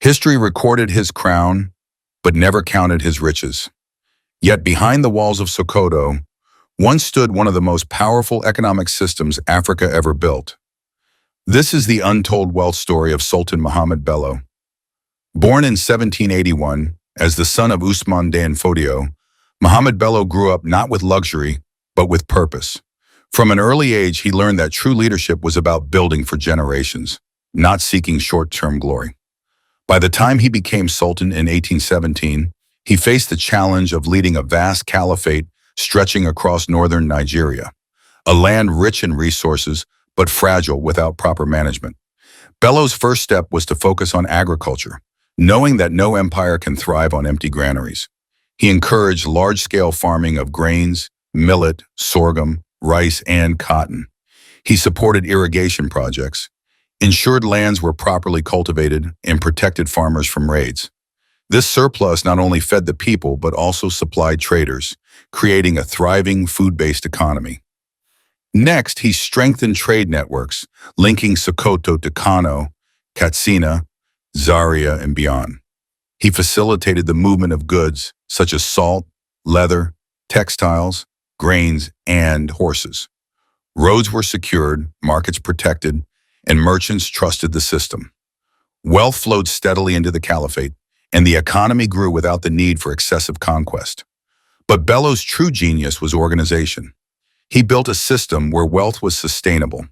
History recorded his crown, but never counted his riches. Yet behind the walls of Sokoto, once stood one of the most powerful economic systems Africa ever built. This is the untold wealth story of Sultan Muhammad Bello. Born in 1781 as the son of Usman Dan Fodio, Muhammad Bello grew up not with luxury, but with purpose. From an early age, he learned that true leadership was about building for generations, not seeking short-term glory. By the time he became sultan in 1817, he faced the challenge of leading a vast caliphate stretching across northern Nigeria, a land rich in resources but fragile without proper management. Bello's first step was to focus on agriculture, knowing that no empire can thrive on empty granaries. He encouraged large-scale farming of grains, millet, sorghum, rice, and cotton. He supported irrigation projects, ensured lands were properly cultivated, and protected farmers from raids. This surplus not only fed the people but also supplied traders, creating a thriving food-based economy. Next, he strengthened trade networks, linking Sokoto to Kano, Katsina, Zaria, and beyond. He facilitated the movement of goods such as salt, leather, textiles, grains, and horses. Roads were secured, markets protected, and merchants trusted the system. Wealth flowed steadily into the caliphate, and the economy grew without the need for excessive conquest. But Bello's true genius was organization. He built a system where wealth was sustainable.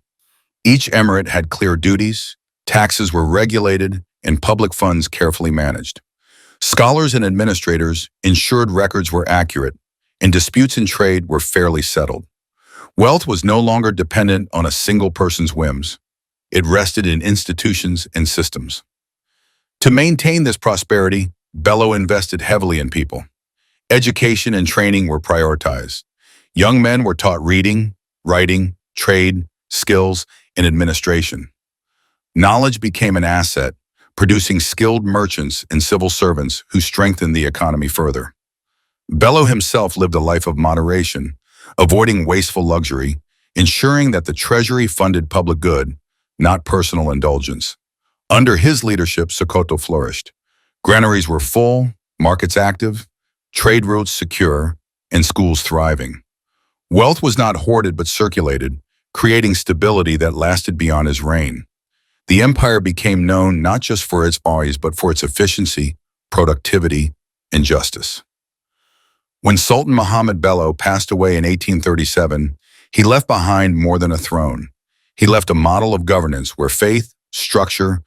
Each emirate had clear duties, taxes were regulated, and public funds carefully managed. Scholars and administrators ensured records were accurate, and disputes in trade were fairly settled. Wealth was no longer dependent on a single person's whims. It rested in institutions and systems. To maintain this prosperity, Bello invested heavily in people. Education and training were prioritized. Young men were taught reading, writing, trade, skills, and administration. Knowledge became an asset, producing skilled merchants and civil servants who strengthened the economy further. Bello himself lived a life of moderation, avoiding wasteful luxury, ensuring that the treasury funded public good, not personal indulgence. Under his leadership, Sokoto flourished. Granaries were full, markets active, trade routes secure, and schools thriving. Wealth was not hoarded but circulated, creating stability that lasted beyond his reign. The empire became known not just for its values but for its efficiency, productivity, and justice. When Sultan Muhammad Bello passed away in 1837, he left behind more than a throne. He left a model of governance where faith, structure,